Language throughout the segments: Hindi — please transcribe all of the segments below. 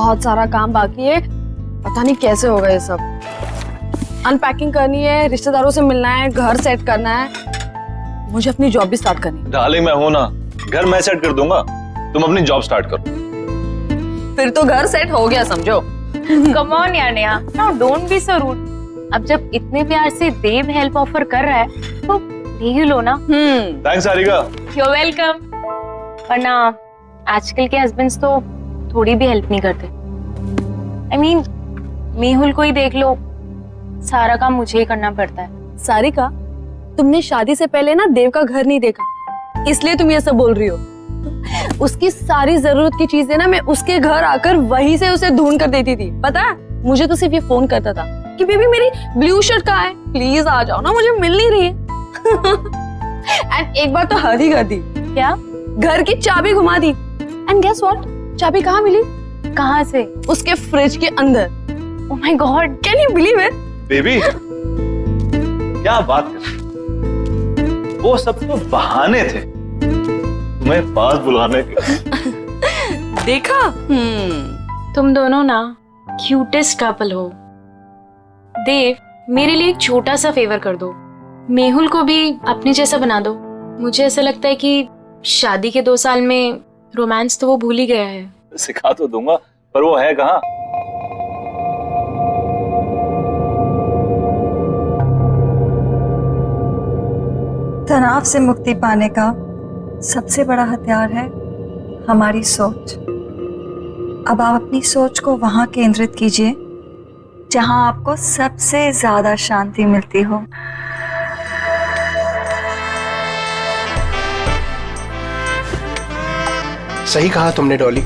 बहुत सारा काम बाकी है, पता नहीं कैसे होगा ये सब। अनपैकिंग करनी है, रिश्तेदारों से मिलना है, घर सेट करना है, मुझे अपनी जॉब भी स्टार्ट करनी है। डार्लिंग मैं हूं ना, घर मैं सेट कर दूंगा, तुम अपनी जॉब स्टार्ट करो। फिर तो घर सेट हो गया समझो। कम ऑन यार Neha, now don't be so rude. अब जब इतने प्यार से देव हेल्प ऑफर कर रहा है तो ले ही लो ना। थैंक्स सारिका। You welcome. वरना आजकल के हस्बैंड्स तो थोड़ी भी हेल्प नहीं करते। I mean, मेहुल को ही देख लो, सारा काम मुझे ही करना पड़ता है। सारिका, तुमने शादी से पहले ना देव का घर नहीं देखा, इसलिए तुम ये सब बोल रही हो। उसकी सारी जरूरत की चीजें ना मैं उसके घर आकर वहीं से उसे ढूंढ कर देती थी। पता है, मुझे तो सिर्फ ये फोन करता था कि बेबी मेरी ब्लू शर्ट कहाँ है, प्लीज आ जाओ ना, मुझे मिल नहीं रही है। एंड एक बार तो हद ही कर दी। क्या? घर की चाबी घुमा दी। एंड गेस व्हाट, चाबी कहाँ मिली? कहाँ से? उसके फ्रिज के अंदर। Oh my God, can you believe it? Baby क्या बात कर, वो सब तो बहाने थे तुम्हें पास बुलाने के। देखा? तुम दोनों ना क्यूटेस्ट कपल हो। देव, मेरे लिए एक छोटा सा फेवर कर दो, मेहुल को भी अपने जैसा बना दो। मुझे ऐसा लगता है कि शादी के 2 साल में रोमांस तो वो भूल ही गया है। सिखा तो दूंगा, पर वो है कहाँ? तनाव से मुक्ति पाने का सबसे बड़ा हथियार है हमारी सोच। अब आप अपनी सोच को वहां केंद्रित कीजिए जहां आपको सबसे ज्यादा शांति मिलती हो। सही कहा तुमने डॉली,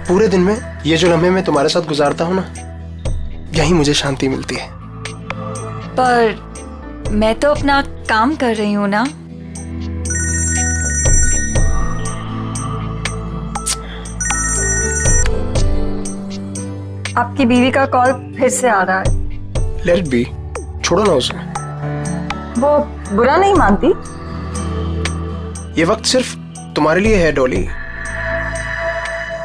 पूरे दिन में ये जो लम्हे मैं तुम्हारे साथ गुजारता हूँ ना, यही मुझे शांति मिलती है। पर मैं तो अपना काम कर रही हूँ ना। आपकी बीवी का कॉल फिर से आ रहा है। लेट इट बी, छोड़ो ना उसे। वो बुरा नहीं मानती। ये वक्त सिर्फ तुम्हारे लिए है डॉली,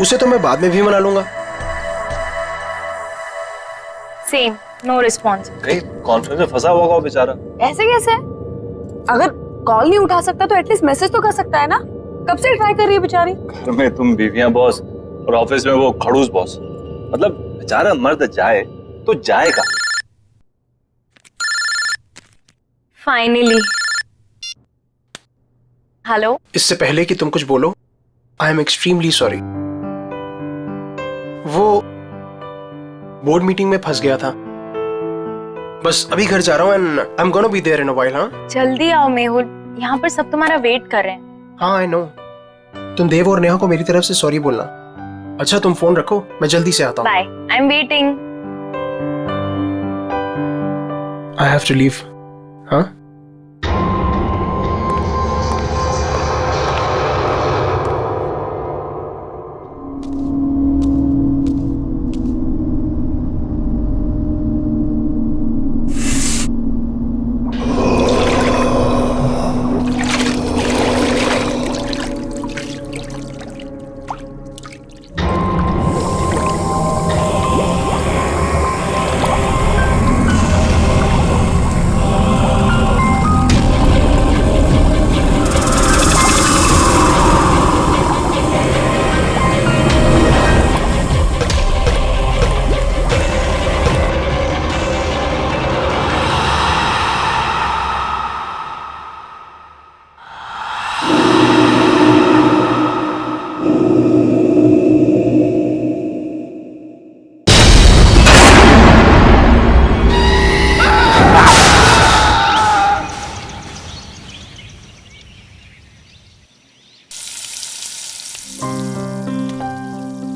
उसे तो मैं बाद में भी मना लूंगा। Same, no response. कहीं कॉन्फ्रेंस में फंसा हुआ होगा बेचारा। ऐसे कैसे? अगर कॉल नहीं उठा सकता तो एटलीस्ट मैसेज तो कर सकता है ना। कब से ट्राई कर रही है बेचारी। घर में तुम बीवियां बॉस और ऑफिस में वो खड़ूस बॉस, मतलब बेचारा मर्द जाए तो जाएगा। फाइनली। हेलो। इससे पहले कि तुम कुछ बोलो, आई एम एक्सट्रीमली सॉरी। वो बोर्ड मीटिंग में फंस गया था, बस अभी घर जा रहा हूँ and I am gonna be there in a while. हाँ जल्दी आओ मेहुल, यहाँ पर सब तुम्हारा वेट कर रहे हैं। हाँ आई नो। तुम देव और नेहा को मेरी तरफ से सॉरी बोलना। अच्छा तुम फोन रखो, मैं जल्दी से आता हूँ। Bye, I am waiting. I have to leave. हाँ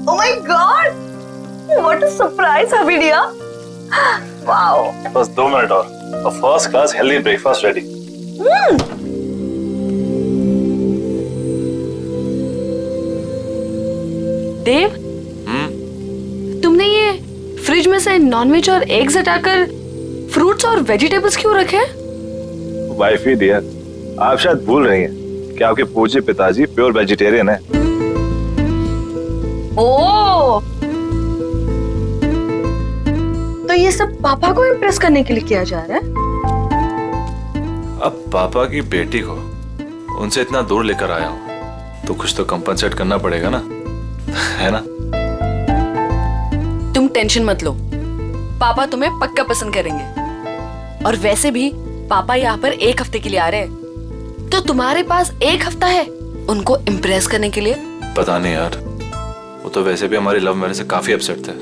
Oh my God! What a surprise, Habidia! Wow! बस 2 मिनट और first class healthy breakfast ready. Dev, तुमने ये फ्रिज में से नॉनवेज और एग्स हटाकर फ्रूट्स और वेजिटेबल्स क्यों रखे हैं? वाइफी डियर, आप शायद भूल रही हैं कि आपके पूज्य पिताजी प्योर वेजिटेरियन है। ओह, तो ये सब पापा को इम्प्रेस करने के लिए किया जा रहा है? अब पापा की बेटी को उनसे इतना दूर लेकर आया हूं तो कुछ तो कंपनसेट करना पड़ेगा ना, है ना? तुम टेंशन मत लो, पापा तुम्हें पक्का पसंद करेंगे। और वैसे भी पापा यहाँ पर 1 हफ्ते के लिए आ रहे हैं, तो तुम्हारे पास 1 हफ्ता है उनको इम्प्रेस करने के लिए। पता नहीं यार, वो तो वैसे भी हमारी लव मैरिज से काफी अपसेट थे।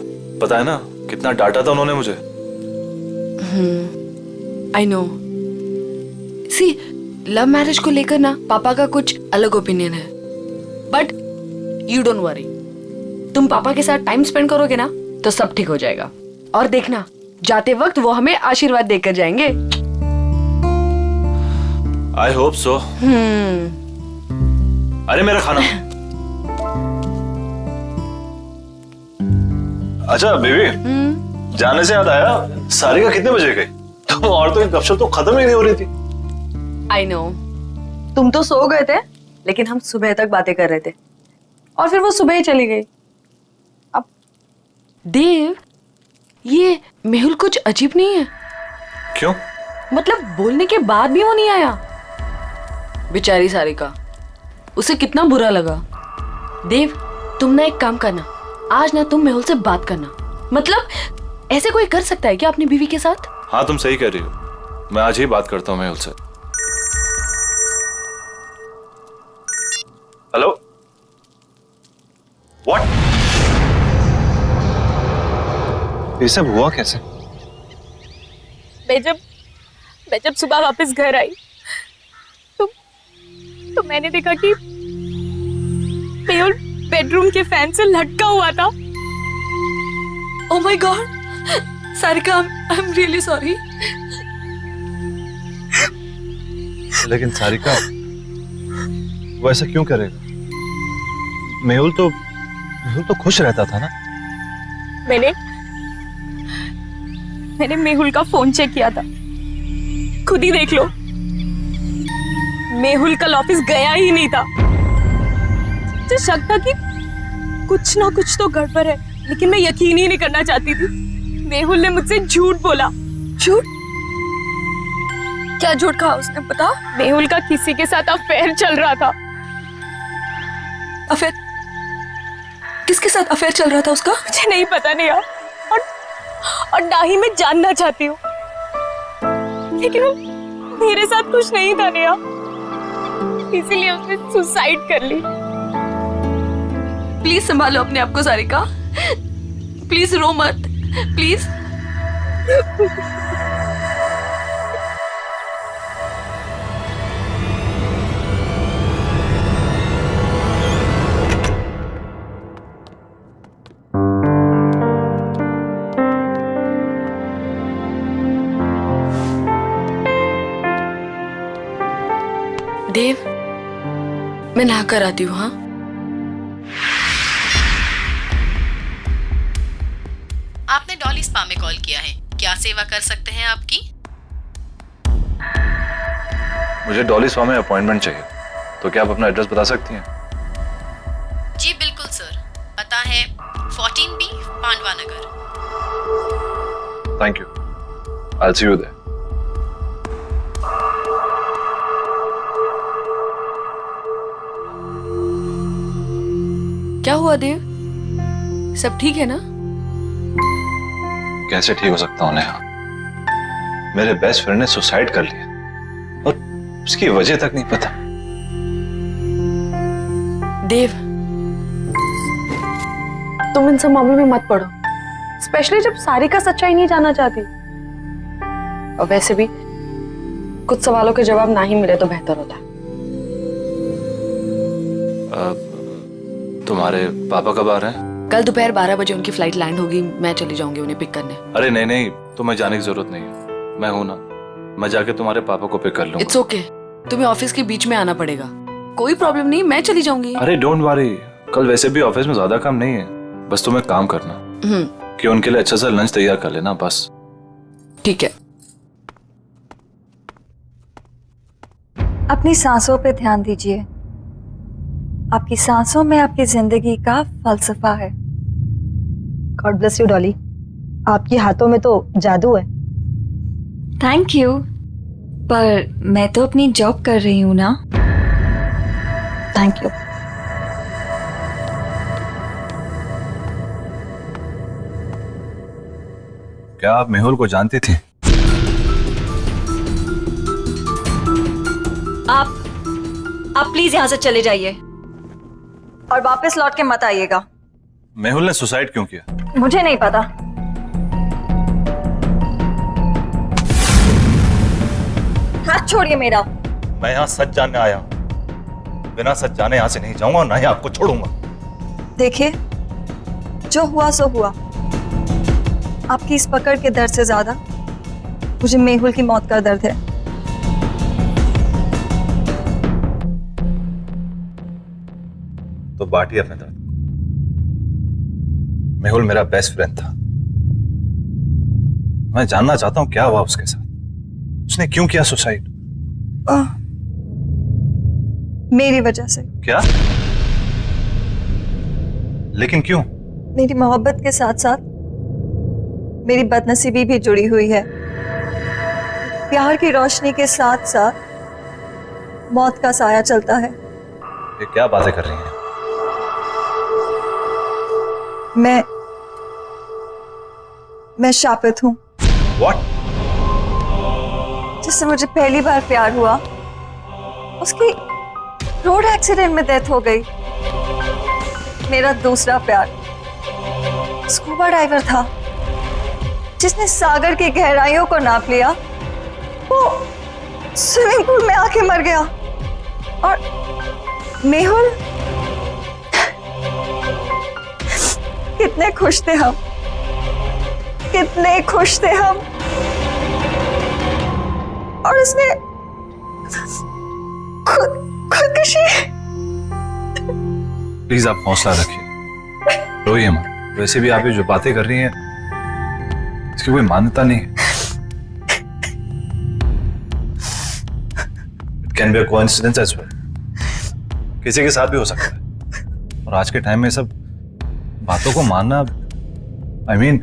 पता है ना कितना डांटा था उन्होंने मुझे। I know. See, love marriage को लेकर ना पापा का कुछ अलग ओपिनियन है, बट यू डोंट वरी। तुम पापा के साथ टाइम स्पेंड करोगे ना तो सब ठीक हो जाएगा। और देखना, जाते वक्त वो हमें आशीर्वाद देकर जाएंगे। I hope so. अरे मेरा खाना। अच्छा बेबी, जाने से याद आया, सारिका कितने बजे गई? तुम औरतों की गपशप तो खत्म ही नहीं हो रही थी। आई नो, तुम तो सो गए थे, लेकिन हम सुबह तक बातें कर रहे थे और फिर वो सुबह ही चली गई। अब देव, ये मेहुल कुछ अजीब नहीं है? क्यों? मतलब बोलने के बाद भी वो नहीं आया। बेचारी सारिका, उसे कितना बुरा लगा। देव, तुम ना एक काम करना, आज ना तुम मेहुल से बात करना। मतलब ऐसे कोई कर सकता है क्या अपनी बीवी के साथ? हाँ तुम सही कह रही हो, मैं आज ही बात करता हूँ मेहुल से। Hello, what? ये सब हुआ कैसे? मैं जब सुबह वापस घर आई तो मैंने देखा कि मेहुल बेडरूम के फैन से लटका हुआ था। Oh my God, Sarika, I am really sorry. लेकिन सारिका, वो ऐसा क्यों करेगा? मेहुल तो खुश रहता था ना। मैंने मेहुल का फोन चेक किया था, खुद ही देख लो। मेहुल कल ऑफिस गया ही नहीं था। मुझे शक था कि कुछ ना कुछ तो गड़बड़ है, लेकिन मैं यकीन ही नहीं करना चाहती थी। मेहुल ने मुझसे झूठ बोला। झूठ? क्या झूठ कहा उसने, बता? मेहुल का किसी के साथ अफेयर चल रहा था। अफेयर? किसके साथ अफेयर चल रहा था उसका? मुझे नहीं पता नहीं यार, और ना ही मैं जानना चाहती हूँ, लेकिन वो मेरे साथ कुछ नहीं था नेहा, इसीलिए उसने सुसाइड कर ली। प्लीज संभालो अपने आप को सारिका, प्लीज रो मत, प्लीज। देव, मैं नहा कर आती हूँ। हाँ, आपने डॉली स्पा में कॉल किया है, क्या सेवा कर सकते हैं आपकी? मुझे डॉली स्पा में अपॉइंटमेंट चाहिए, तो क्या आप अपना एड्रेस बता सकती हैं? जी बिल्कुल सर, पता है 14B Pandava Nagar. Thank you, I will see you there. क्या हुआ देव, सब ठीक है ना? कैसे ठीक हो सकता हूँ नेहा? मेरे बेस्ट फ्रेंड ने सुसाइड कर लिया और उसकी वजह तक नहीं पता। देव, तुम इन सब मामलों में मत पड़ो, स्पेशली जब सारिका सच्चाई नहीं जानना चाहती। और वैसे भी कुछ सवालों के जवाब ना ही मिले तो बेहतर होता है। तुम्हारे पापा कब आ रहे हैं? कल दोपहर 12 बजे उनकी फ्लाइट लैंड होगी, मैं चली जाऊंगी उन्हें पिक करने। अरे नहीं नहीं, तुम्हें जाने की जरूरत नहीं है, मैं हूं ना, मैं जाके तुम्हारे पापा को पिक कर लूंगा। इट्स ओके, तुम्हें ऑफिस के बीच में आना पड़ेगा, कोई प्रॉब्लम नहीं, मैं चली जाऊंगी। अरे डोंट वरी, कल वैसे भी ऑफिस में ज्यादा काम नहीं है, बस तुम्हें काम करना कि उनके लिए अच्छा सा लंच तैयार कर लेना, बस। ठीक है। अपनी सांसों पे ध्यान दीजिए, आपकी सांसों में आपकी जिंदगी का फलसफा है। God bless you Dolly. आपके हाथों में तो जादू है। थैंक यू, पर मैं तो अपनी जॉब कर रही हूँ ना। Thank you. क्या आप मेहुल को जानती थी? आप प्लीज यहाँ से चले जाइए और वापस लौट के मत आइएगा। मेहुल ने सुसाइड क्यों किया? मुझे नहीं पता। हाथ छोड़िए मेरा। मैं यहाँ सच जानने आया हूँ, बिना सच जाने यहाँ से नहीं जाऊंगा और ना ही आपको छोड़ूंगा। देखिए, जो हुआ सो हुआ। आपकी इस पकड़ के दर्द से ज्यादा मुझे मेहुल की मौत का दर्द है। तो बांटिए अपने दर्द। मेहुल मेरा बेस्ट फ्रेंड था। मैं जानना चाहता हूं क्या हुआ उसके साथ। उसने क्यों किया सुसाइड? मेरी वजह से। क्या? लेकिन क्यों? मेरी मोहब्बत के साथ साथ मेरी बदनसीबी भी जुड़ी हुई है। प्यार की रोशनी के साथ साथ मौत का साया चलता है। ये क्या बातें कर रही हैं? मैं शापित हूं। What? जिससे मुझे पहली बार प्यार हुआ, उसकी रोड एक्सीडेंट में डेथ हो गई। मेरा दूसरा प्यार स्कूबा डाइवर था, जिसने सागर की गहराइयों को नाप लिया। वो स्विमिंग पूल में आके मर गया। और मेहुल, कितने खुश थे हम, कितने खुश थे हम। और उसने खुदकुशी। प्लीज आप हौसला रखिए, रोइए मत। वैसे भी आप ये जो बातें कर रही हैं इसकी कोई मान्यता नहीं है। It can be a coincidence as well. किसी के साथ भी हो सकता है। और आज के टाइम में सब बातों को मानना, I mean,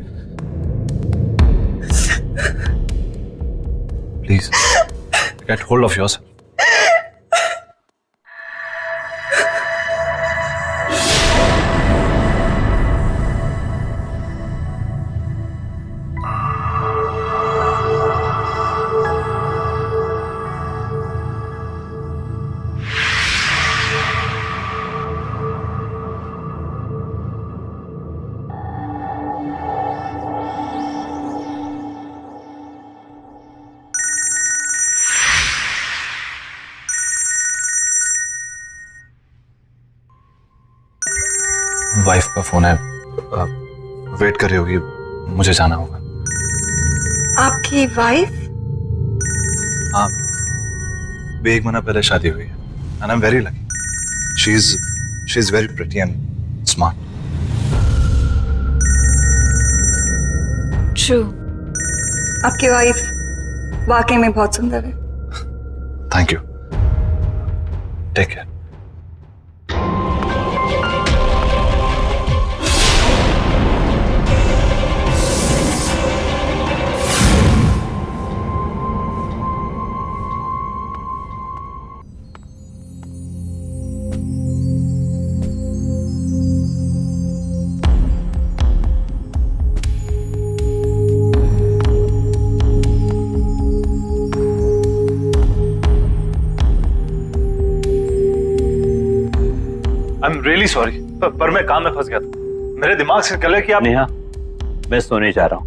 please get hold of yourself. Wife का फोन है, वेट कर रही होगी, मुझे जाना होगा। आपकी वाइफ? हाँ, भी 1 महीना पहले शादी हुई है। And I am very lucky. She is very pretty and smart. True, आपकी वाइफ वाकई में बहुत सुंदर है। Thank you. Take care. I am really sorry, पर मैं काम में फंस गया था। मेरे दिमाग से निकल कि आप। नेहा, मैं सोने जा रहा हूं।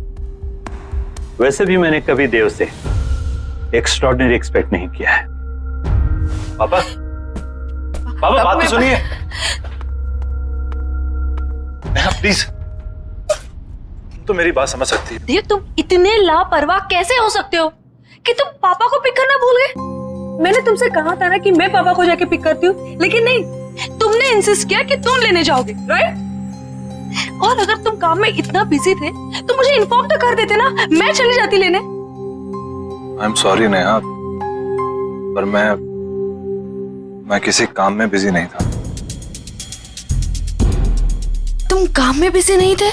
वैसे भी मैंने कभी देव से एक्स्ट्रॉर्डिनरी एक्सपेक्ट नहीं किया है। पापा, पापा बात तो सुनिए। नेहा प्लीज, तुम तो मेरी बात समझ सकती है। देव, तुम इतने लापरवाह कैसे हो सकते हो कि तुम पापा को पिक करना भूल गए? मैंने तुमसे कहा था ना कि मैं पापा को जाके पिक करती हूँ, लेकिन नहीं, तुमने इंसिस्ट किया कि तुम लेने जाओगे, राइट? और अगर तुम काम में इतना बिजी थे तो मुझे इन्फॉर्म तो कर देते ना, मैं चली जाती लेने। आई एम सॉरी नेहा, पर मैं किसी काम में बिजी नहीं था। तुम काम में बिजी नहीं थे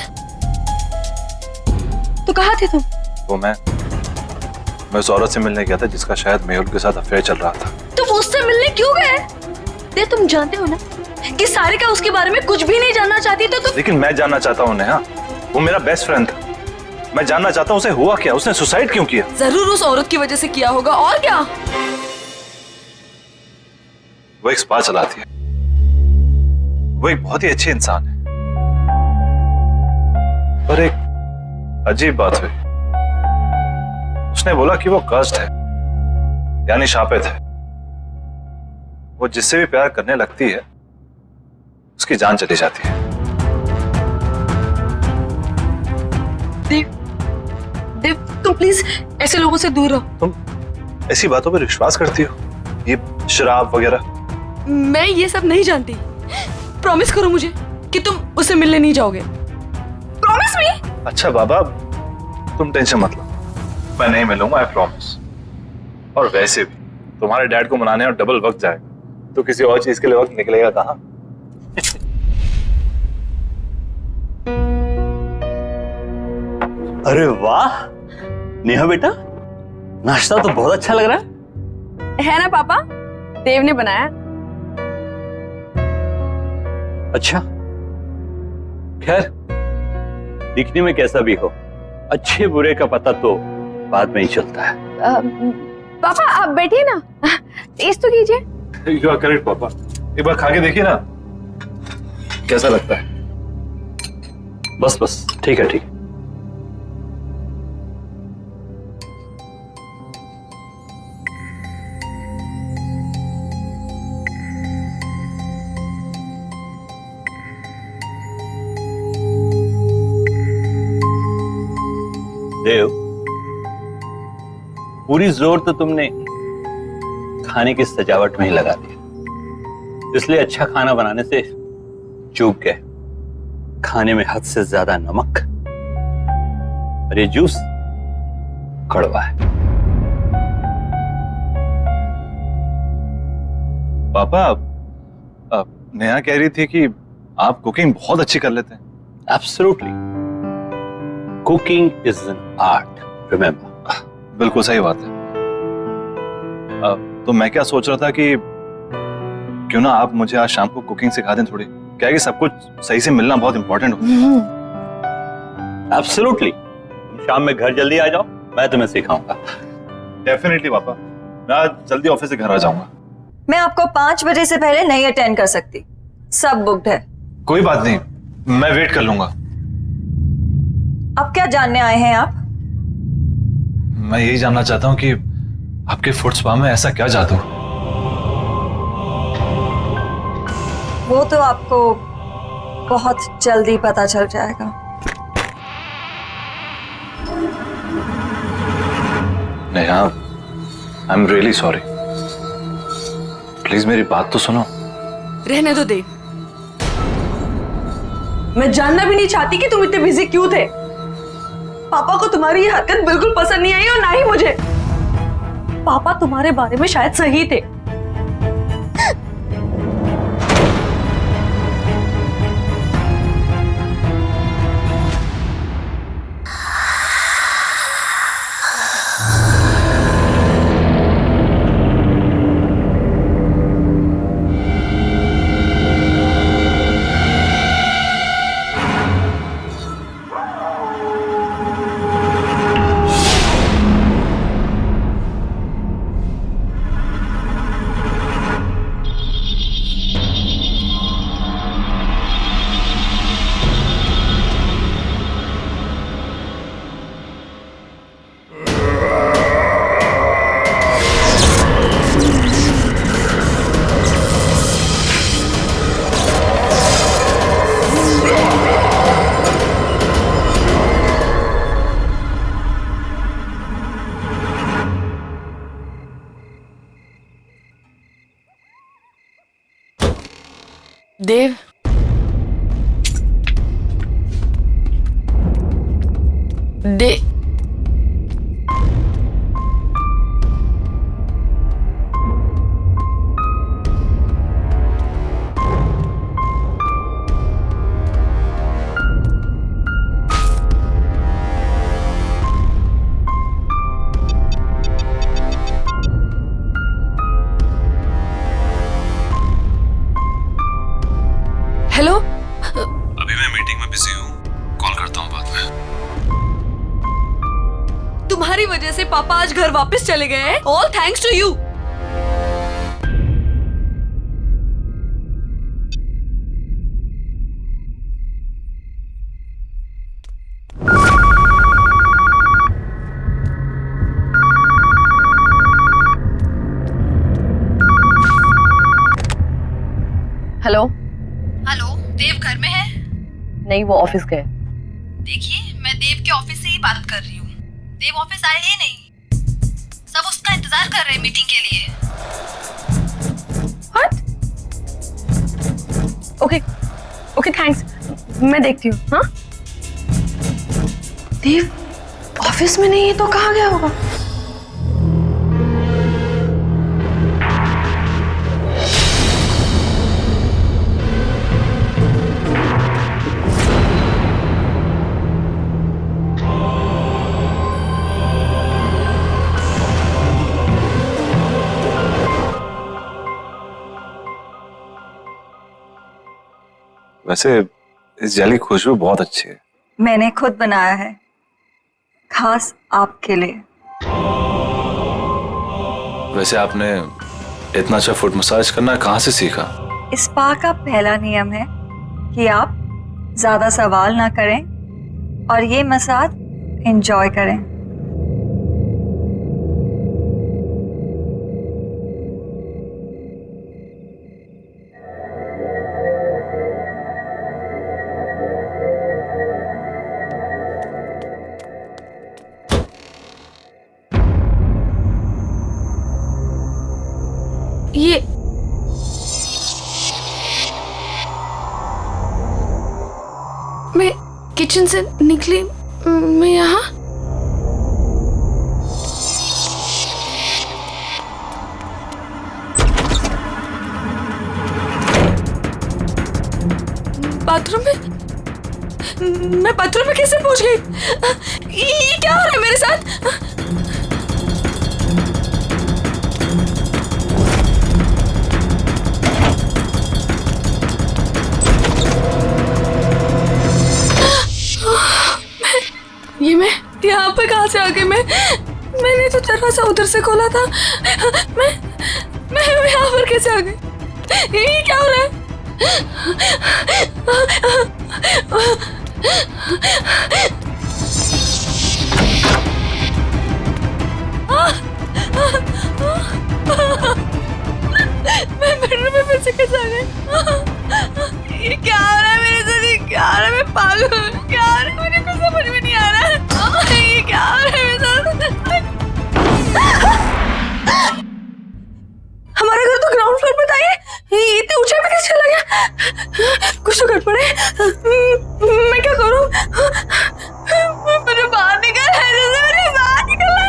तो कहाँ थे तुम? वो मैं उस औरत से मिलने गया था जिसका शायद मेहुल के साथ अफेयर चल रहा था। तुम उससे मिलने क्यों गए? देव, तुम जानते हो ना कि सारिका उसके बारे में कुछ भी नहीं जानना चाहती, तो तुम। लेकिन मैं जानना चाहता हूँ नेहा, वो मेरा बेस्ट फ्रेंड था। मैं जानना चाहता हूँ उसे हुआ क्या, उसने सुसाइड क्यों किया? जरूर उस औरत की वजह से किया होगा, और क्या? वो एक स्पा चलाती है, वो एक बहुत ही अच्छी इंसान है, पर एक अजीब बात हुई। उसने बोला कि वो कर्स्ड है, यानी शापित है। वो जिससे भी प्यार करने लगती है उसकी जान चली जाती है। देव, देव, तुम प्लीज ऐसे लोगों से दूर रहो। तुम ऐसी बातों पर विश्वास करती हो, ये शराब वगैरह? मैं ये सब नहीं जानती। प्रॉमिस करो मुझे कि तुम उससे मिलने नहीं जाओगे। Promise me. अच्छा बाबा, तुम टेंशन मत लो, मैं नहीं मिलूंगा, आई प्रॉमिस। और वैसे भी तुम्हारे डैड को मनाने और डबल वक्त जाएगा, तो किसी और चीज के लिए वक्त निकलेगा कहाँ? अरे वाह नेहा बेटा, नाश्ता तो बहुत अच्छा लग रहा है ना पापा? देव ने बनाया। अच्छा, खैर दिखने में कैसा भी हो, अच्छे बुरे का पता तो बाद में ही चलता है। पापा आप बैठिए ना, टेस्ट तो कीजिए। यू आर करेक्ट पापा, एक बार खा के देखिए ना कैसा लगता है। बस बस, ठीक है ठीक है। देव, पूरी जोर तो तुमने खाने की सजावट में ही लगा दिया, इसलिए अच्छा खाना बनाने से चूक गए। खाने में हद से ज्यादा नमक और ये जूस कड़वा है। पापा, नेहा कह रही थी कि आप कुकिंग बहुत अच्छी कर लेते हैं। Absolutely, cooking is an art, remember. बिल्कुल सही बात है। तो मैं क्या सोच रहा था कि क्यों ना आप मुझे आज शाम को कुकिंग सिखा दें थोड़ी, क्या है कि सब कुछ सही से मिलना बहुत इंपॉर्टेंट होता है। एब्सोल्युटली, तुम शाम में घर जल्दी आ जाओ, मैं तुम्हें सिखाऊंगा। डेफिनेटली पापा, मैं आज जल्दी ऑफिस से घर आ जाऊंगा। मैं आपको 5 बजे से पहले नहीं अटेंड कर सकती, सब बुक्ड है। कोई बात नहीं, मैं वेट कर लूंगा। अब क्या जानने आए हैं आप? मैं यही जानना चाहता हूँ कि आपके फुट स्पा में ऐसा क्या जादू? वो तो आपको बहुत जल्दी पता चल जाएगा। नेहा, आई एम रियली सॉरी, प्लीज मेरी बात तो सुनो। रहने दो देव, मैं जानना भी नहीं चाहती कि तुम इतने बिजी क्यों थे। पापा को तुम्हारी ये हरकत बिल्कुल पसंद नहीं आई, और ना ही मुझे। पापा तुम्हारे बारे में शायद सही थे। देव, हेलो, अभी मैं मीटिंग में बिजी हूँ, कॉल करता हूँ बाद में। तुम्हारी वजह से पापा आज घर वापस चले गए हैं। All thanks to you. Hello hello, Dev घर में है? नहीं, वो ऑफिस गए। देखिए, मैं देव के ऑफिस से ही बात कर रही हूँ। देव ऑफिस आए ही नहीं। सब उसका इंतजार कर रहे हैं मीटिंग के लिए। ओके ओके, थैंक्स, मैं देखती हूँ। हाँ, देव ऑफिस में नहीं है तो कहाँ गया होगा? वैसे इस जेली की खुशबू बहुत अच्छी है। मैंने खुद बनाया है, खास आपके लिए। वैसे आपने इतना अच्छा फुट मसाज करना कहाँ से सीखा? स्पा का पहला नियम है कि आप ज्यादा सवाल ना करें और ये मसाज एंजॉय करें। ये मैं किचन से निकली, मैं यहाँ बाथरूम में, मैं बाथरूम में कैसे पहुंच गई? ये क्या हो रहा है मेरे साथ? ये मैं यहाँ पे कहाँ से आ गई? मैंने तो दरवाजा उधर से खोला था। मैं यहाँ पर कैसे आ गई? ये क्या हो रहा है? मैं बेडरूम में फिर से कैसे आ गई? ये क्या हो रहा है मेरे साथ? ये क्या हो रहा है? मैं पागल हूँ। क्या हो रहा है? मुझे कुछ समझ में नहीं आ रहा है। ये क्या हो रहा है मेरे साथ? हमारा घर तो ग्राउंड फ्लोर पे था। ये इतने ऊंचाई पे कैसे चला गया? कुछ तो गड़बड़ है। मैं क्या करूँ? मुझे बाहर निकलना है, मुझे बाहर निकलना है।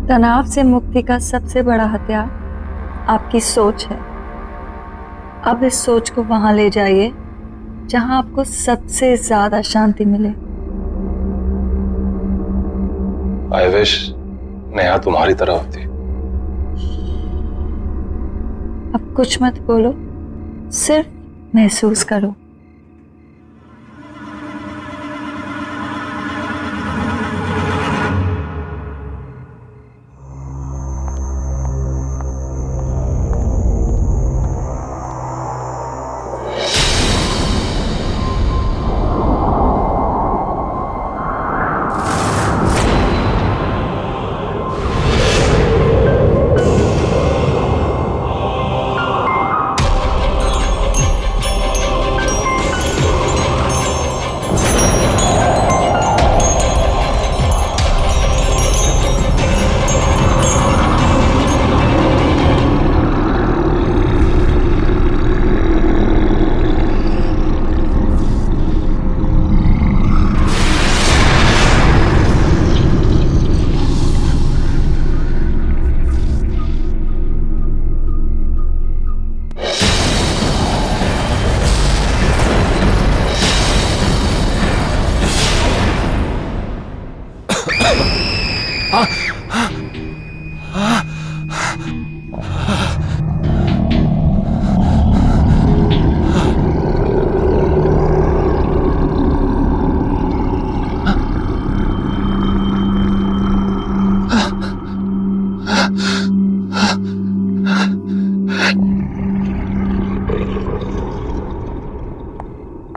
तनाव से मुक्ति का सबसे बड़ा हथियार आपकी सोच है। अब इस सोच को वहां ले जाइए जहां आपको सबसे ज्यादा शांति मिले। आई विश नेहा तुम्हारी तरह होती। अब कुछ मत बोलो, सिर्फ महसूस करो।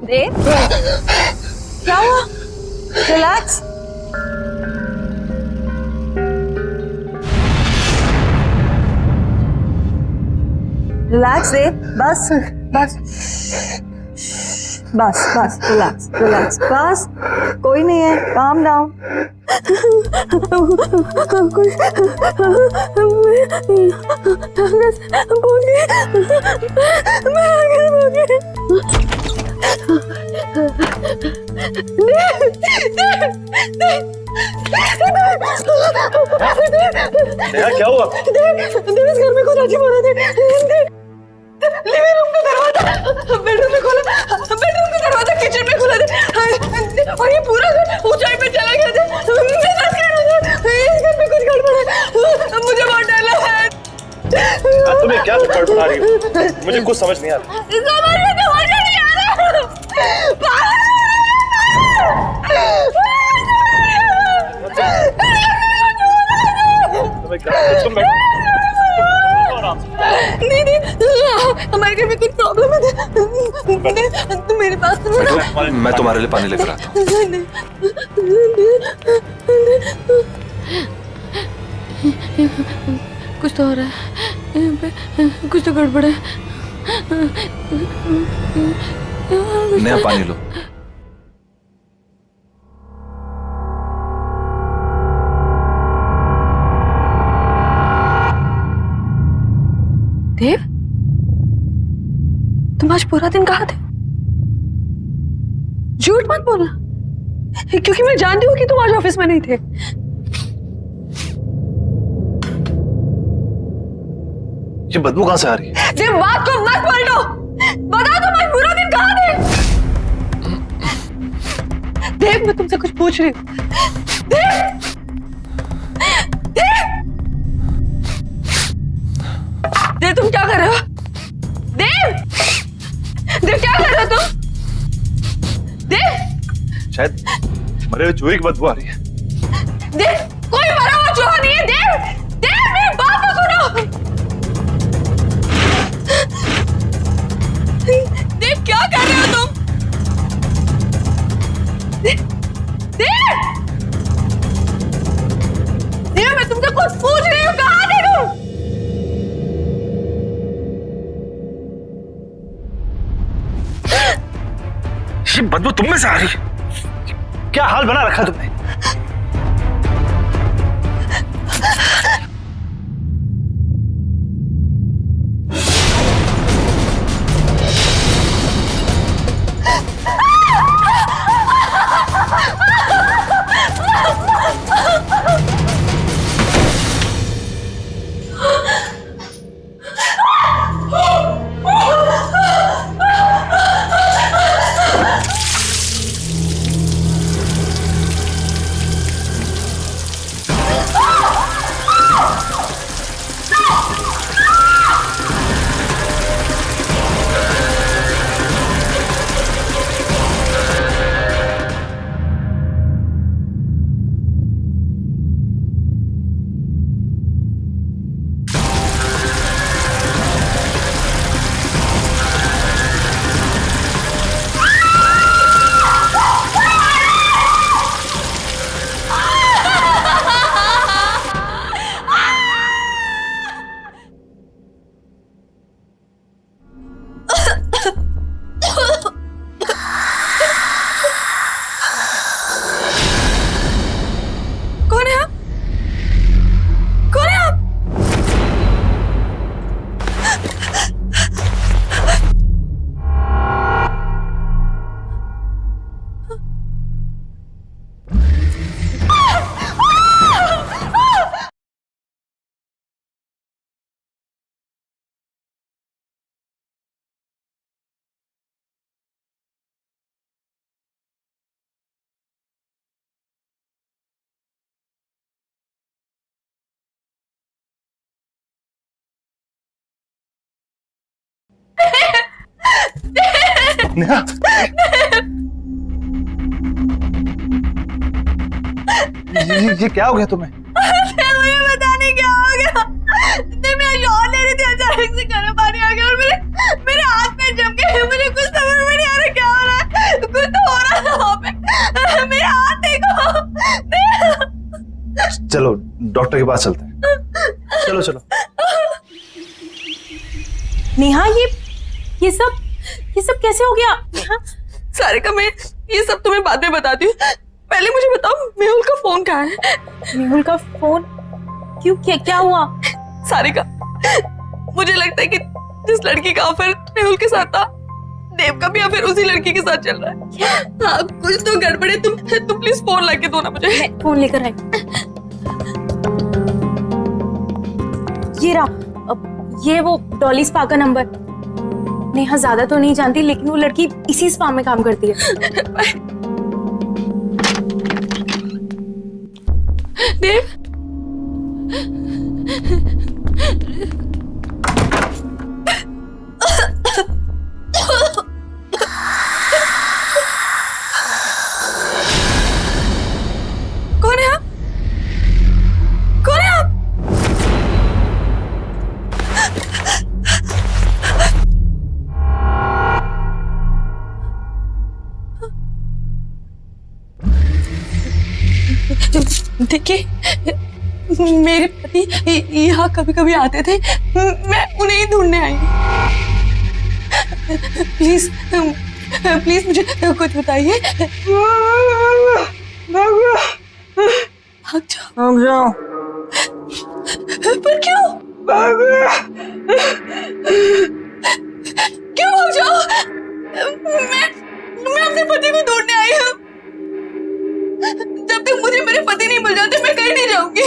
देव, क्या हुआ? रिलैक्स। रिलैक्स देव, बस बस बस बस, रिलैक्स रिलैक्स, बस कोई नहीं है, काम डाउन। नेहा क्या हुआ? इस घर में कुछ अजीब हो रहा था। लिविंग रूम का दरवाजा बेडरूम में खोला, बेडरूम का दरवाजा किचन में खुला था और ये पूरा घर ऊंचाई पे चला गया था। इस घर में कुछ गड़बड़ है, मुझे बहुत डर लग रहा है। तुम्हें क्या गड़बड़ आ रही है? मुझे कुछ समझ नहीं आ रहा। समझ नहीं आ रहा। तुम्हें क्या? तुम बैठो आराम से। नहीं हमारे घर में कुछ प्रॉब्लम है। तुम मेरे पास मैं तुम्हारे लिए पानी लेकर आता हूँ। कुछ तो हो रहा है यहाँ पे, कुछ तो गड़बड़ है। नेहा पानी लो। देव, तुम आज पूरा दिन कहाँ थे? झूठ मत बोलना, क्योंकि मैं जानती हूँ कि तुम आज ऑफिस में नहीं थे। ये बदबू कहाँ से आ रही है? देव, बात को मत पलटो, बताओ तुम आज पूरा दिन कहाँ थे? देव, मैं तुमसे कुछ पूछ रही हूँ। देव, देव, देव, तुम क्या कर रहे हो? देव, देव, क्या कर रहे हो तुम? देव, शायद मरे हुए चूहे की बदबू आ रही है। देव, कोई मरा हुआ चूहा नहीं है। देव, देव, मेरी बात तो सुनो। देव, क्या कर रहे हो तुम? देव, देव, देव, मैं तुमसे कुछ पूछ रही हूँ, कहाँ थे तुम? ये बदबू तुम में से आ रही है? क्या हाल बना रखा तुमने? नेहा, ये क्या हो गया तुम्हें? मुझे पता नहीं क्या हो गया। मैं शॉट ले रही थी, अचानक से गर्म पानी आ गया और मेरे हाथ में जम गए। मुझे कुछ समझ में नहीं आ रहा क्या हो रहा है। चलो डॉक्टर के पास चलते हैं। चलो चलो। नेहा ये सब कैसे हो गया? नेहा, सारिका, मैं ये सब तुम्हें बाद में बताती हूँ, पहले मुझे बताओ मेहुल का फोन कहाँ है? मेहुल का फोन? क्यों, क्या हुआ? सारिका, मुझे लगता है कि जिस लड़की का अफेयर मेहुल के साथ था, देव का भी अफेयर उसी लड़की के साथ चल रहा है। हाँ, कुछ तो गड़बड़ है। तुम प्लीज फोन लाके दो ना मुझे। मैं फोन लेकर आई। ये रहा, ये वो डॉली स्पा का नंबर। नेहा ज्यादा तो नहीं जानती, लेकिन वो लड़की इसी स्पा में काम करती है। देव, कौन है आप? कौन है आप? देखिए, मेरे पति यहाँ कभी कभी आते थे, मैं उन्हें ही ढूंढने आई हूँ। प्लीज प्लीज मुझे कुछ बताइए। भाग जाओ। पर क्यों? क्यों भाग जाओ? मैं अपने पति को ढूंढने आई हूँ। जब तक मुझे मेरे पति नहीं मिल जाते, मैं कहीं नहीं जाऊंगी।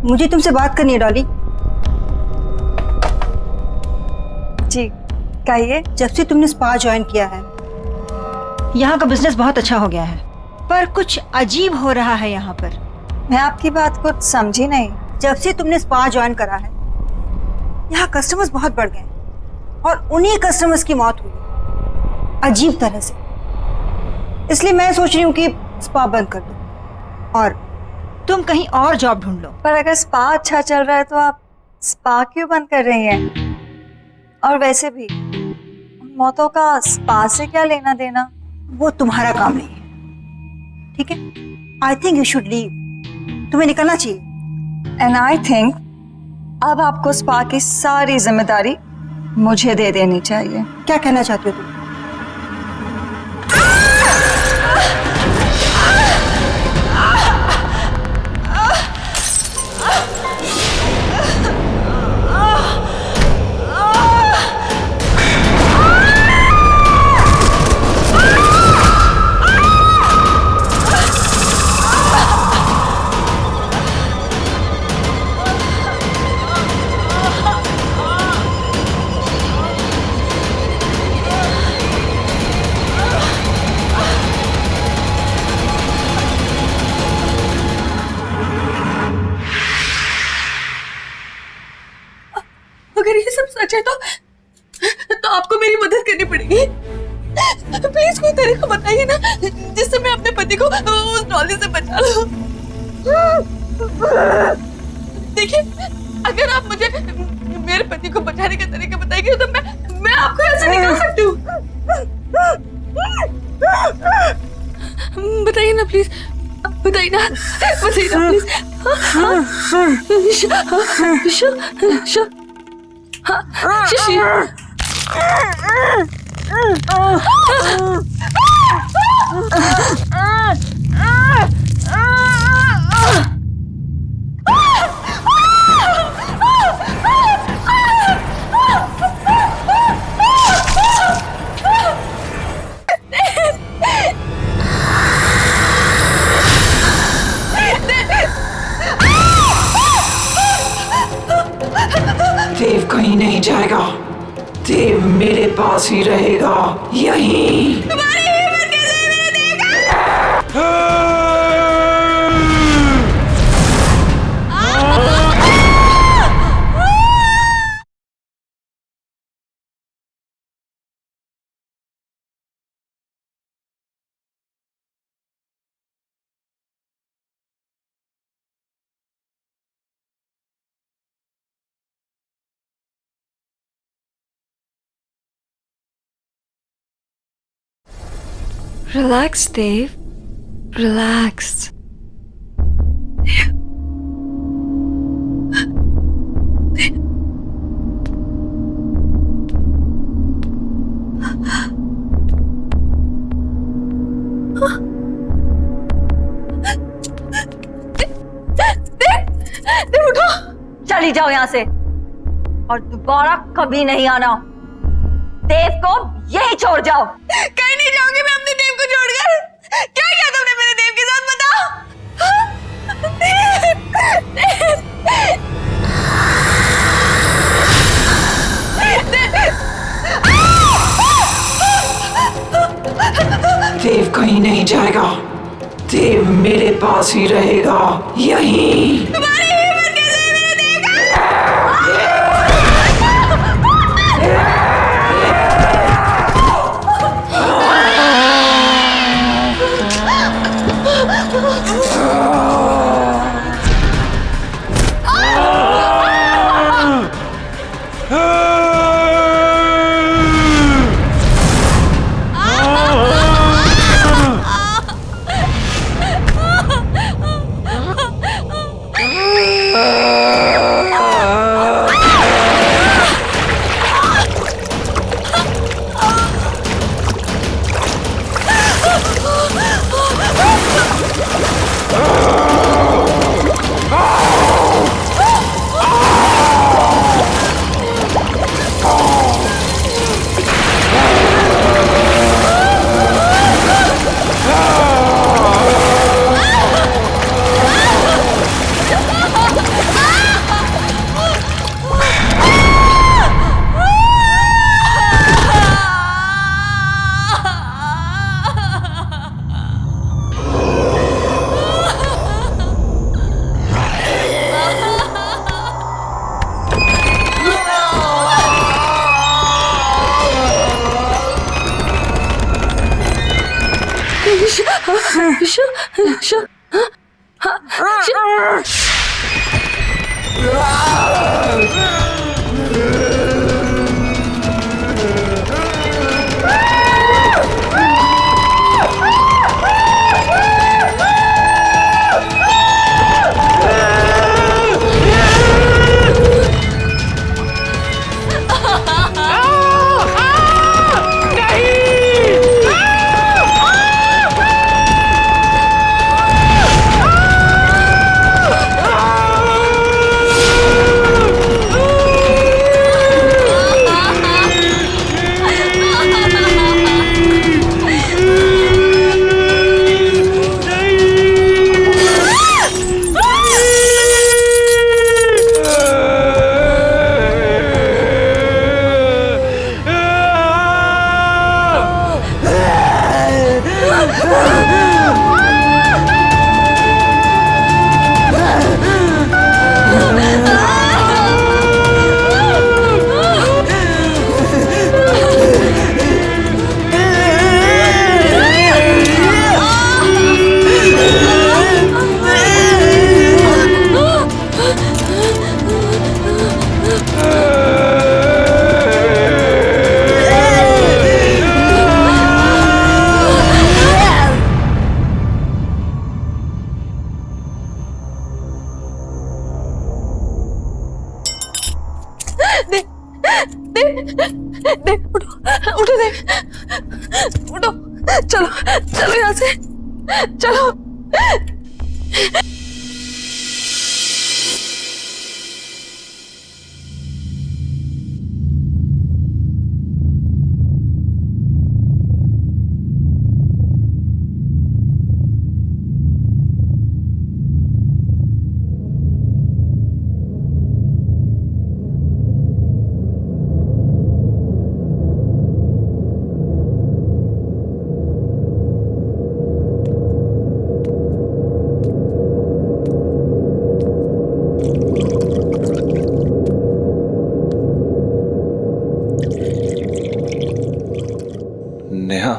मुझे तुमसे बात करनी है डॉली। जी कहिए। जब से तुमने स्पा ज्वाइन किया है, यहाँ का बिजनेस बहुत अच्छा हो गया है, पर कुछ अजीब हो रहा है यहाँ पर। मैं आपकी बात को समझी नहीं। जब से तुमने स्पा ज्वाइन करा है, यहाँ कस्टमर्स बहुत बढ़ गए और उन्हीं कस्टमर्स की मौत हुई अजीब तरह से। इसलिए मैं सोच रही हूँ कि स्पा बंद कर दो और तुम कहीं और जॉब ढूंढ लो। पर अगर स्पा अच्छा चल रहा है तो आप स्पा क्यों बंद कर रही हैं? और वैसे भी मौतों का स्पा से क्या लेना देना? वो तुम्हारा काम नहीं है, ठीक है? I think you should leave. तुम्हें निकलना चाहिए। एंड आई थिंक अब आपको स्पा की सारी जिम्मेदारी मुझे दे देनी चाहिए। क्या कहना चाहती हो तुम? अगर ये सब सच है तो आपको मेरी मदद करनी पड़ेगी। प्लीज कोई तरीका बताइए ना, जिससे मैं अपने पति को उस डॉली से बचा लूं। देखिए, अगर आप मुझे मेरे पति को बचाने का तरीका बताएंगे तो मैं आपको ऐसे निकाल सकती हूँ। बताइए ना प्लीज, बताइए ना प्लीज। शिशी। देव कहीं नहीं जाएगा। देव मेरे पास ही रहेगा, यहीं। तुम्हारी हिम्मत कैसे है मेरे देगा? रिलैक्स देव, रिलैक्स। चली जाओ यहाँ से और दोबारा कभी नहीं आना। देव को यही छोड़ जाओ। कहीं नहीं जाऊंगी मैं अपने देव को छोड़कर। क्या किया तुमने मेरे देव के साथ, बताओ। देव कहीं नहीं जाएगा। देव मेरे पास ही रहेगा, यहीं। तुम्हारी हिम्मत कैसे है मेरे देव का? उठो देव, उठो, चलो चलो यहाँ से, चलो। नेहा,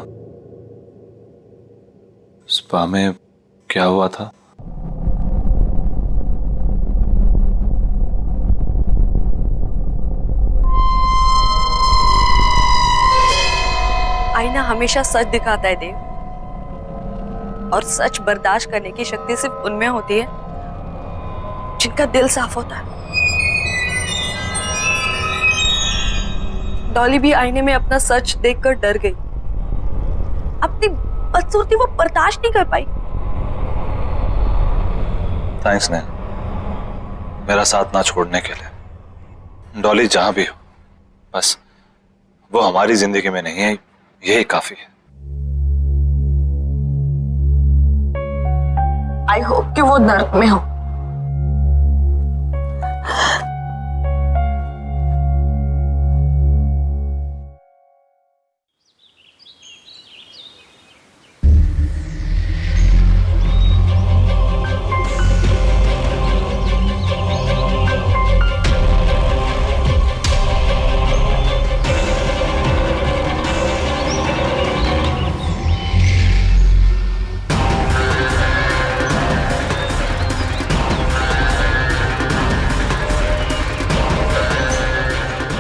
स्पा में क्या हुआ था? आईना हमेशा सच दिखाता है देव। और सच बर्दाश्त करने की शक्ति सिर्फ उनमें होती है जिनका दिल साफ होता है। डॉली भी आईने में अपना सच देखकर डर गई। अपनी बदसूरती वो बर्दाश्त नहीं कर पाई। थैंक्स ने मेरा साथ ना छोड़ने के लिए। डॉली जहां भी हो, बस वो हमारी जिंदगी में नहीं है, यही काफी है। आई होप कि वो नर्क में हो।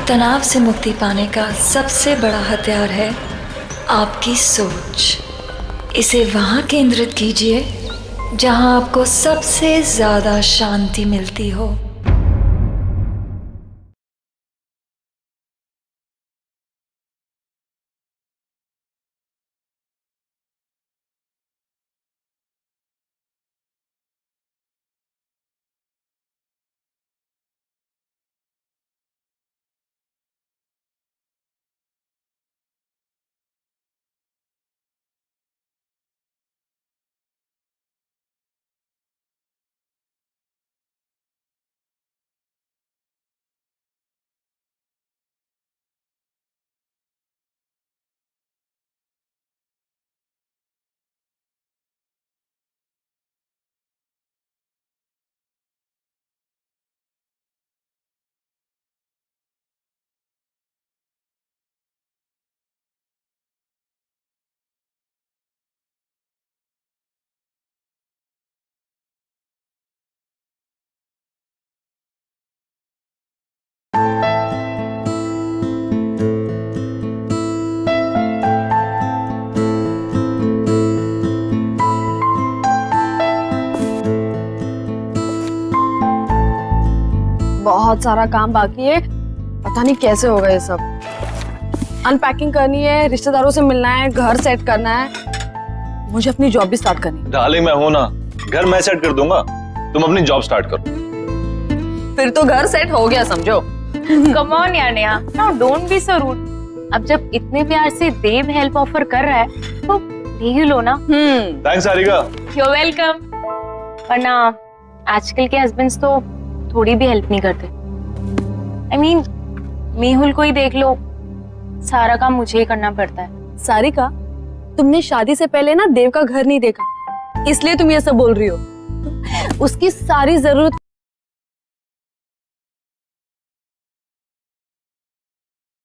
तनाव से मुक्ति पाने का सबसे बड़ा हथियार है आपकी सोच। इसे वहाँ केंद्रित कीजिए जहाँ आपको सबसे ज़्यादा शांति मिलती हो। बहुत सारा काम बाकी है, पता नहीं कैसे होगा ये सब। अनपैकिंग करनी है, रिश्तेदारों से मिलना है, घर सेट करना है, मुझे अपनी जॉब भी स्टार्ट करनी है। डार्लिंग मैं हूं ना, घर मैं सेट कर दूंगा, तुम अपनी जॉब स्टार्ट करो। फिर तो घर सेट हो गया समझो। कम ऑन यार Neha, now don't be so rude. अब जब इतने प्यार से देव हेल्प ऑफर कर रहा है तो ले ही लो ना। Thanks Sarika. You are welcome. वरना आजकल के हस्बैंड्स तो थोड़ी भी हेल्प नहीं करते। I mean, मेहुल को ही देख लो, सारा काम मुझे ही करना पड़ता है। सारिका, तुमने शादी से पहले ना देव का घर नहीं देखा, इसलिए तुम ये सब बोल रही हो। उसकी सारी जरूरत